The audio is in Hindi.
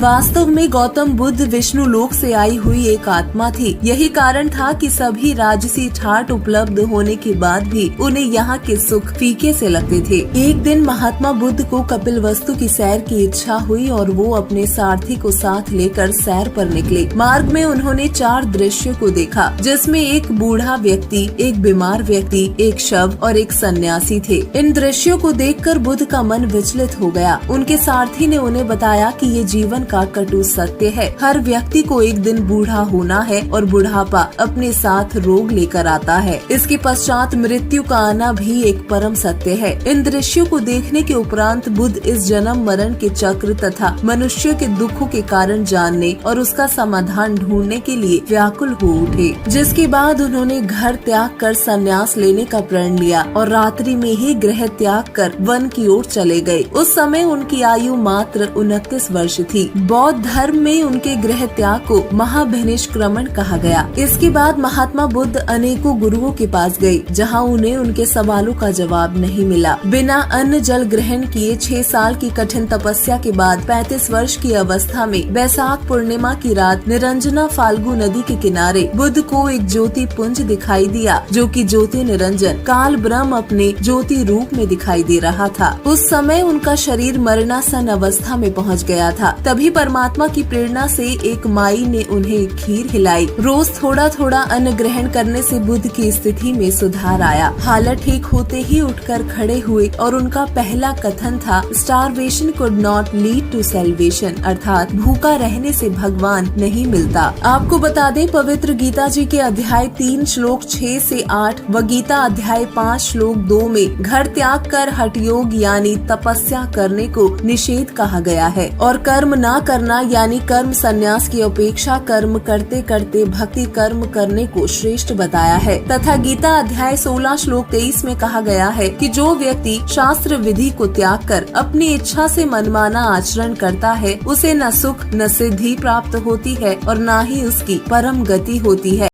वास्तव में गौतम बुद्ध विष्णु लोक से आई हुई एक आत्मा थी। यही कारण था कि सभी राजसी ठाट उपलब्ध होने के बाद भी उन्हें यहाँ के सुख फीके से लगते थे। एक दिन महात्मा बुद्ध को कपिलवस्तु की सैर की इच्छा हुई और वो अपने सारथी को साथ लेकर सैर पर निकले। मार्ग में उन्होंने 4 दृश्यों को देखा, जिसमें एक बूढ़ा व्यक्ति, एक बीमार व्यक्ति, एक शव और एक सन्यासी थे। इन दृश्यों को देखकर बुद्ध का मन विचलित हो गया। उनके सारथी ने उन्हें बताया कि ये जीवन का कटु सत्य है। हर व्यक्ति को एक दिन बूढ़ा होना है और बुढ़ापा अपने साथ रोग लेकर आता है। इसके पश्चात मृत्यु का आना भी एक परम सत्य है। इन दृश्यों को देखने के उपरांत बुद्ध इस जन्म मरण के चक्र तथा मनुष्य के दुखों के कारण जानने और उसका समाधान ढूंढने के लिए व्याकुल हो उठे। जिसके बाद उन्होंने घर त्याग कर संन्यास लेने का प्रण लिया और रात्रि में ही गृह त्याग कर वन की ओर चले गए। उस समय उनकी आयु मात्र 29 वर्ष थी। बौद्ध धर्म में उनके गृह त्याग को महाभिनिष्क्रमण कहा गया। इसके बाद महात्मा बुद्ध अनेकों गुरुओं के पास गए, जहां उन्हें उनके सवालों का जवाब नहीं मिला। बिना अन्न जल ग्रहण किए 6 साल की कठिन तपस्या के बाद 35 वर्ष की अवस्था में वैशाख पूर्णिमा की रात निरंजना फाल्गु नदी के किनारे बुद्ध को एक ज्योति पुंज दिखाई दिया, जो कि ज्योति निरंजन काल ब्रह्म अपने ज्योति रूप में दिखाई दे रहा था। उस समय उनका शरीर मरणासन अवस्था में पहुंच गया था। तभी परमात्मा की प्रेरणा से एक माई ने उन्हें खीर खिलाई। रोज थोड़ा थोड़ा अन्न ग्रहण करने से बुद्ध की स्थिति में सुधार आया। हालत ठीक होते ही उठकर खड़े हुए और उनका पहला कथन था, starvation could not lead to salvation, अर्थात भूखा रहने से भगवान नहीं मिलता। आपको बता दें, पवित्र गीता जी के अध्याय 3 श्लोक 6 से 8 व गीता अध्याय 5 श्लोक 2 में घर त्याग कर हठ योग यानी तपस्या करने को निषेध कहा गया है और कर्म ना करना यानी कर्म संन्यास की अपेक्षा कर्म करते करते भक्ति कर्म करने को श्रेष्ठ बताया है। तथा गीता अध्याय 16 श्लोक 23 में कहा गया है कि जो व्यक्ति शास्त्र विधि को त्याग कर अपनी इच्छा से मनमाना आचरण करता है, उसे न सुख न सिद्धि प्राप्त होती है और न ही उसकी परम गति होती है।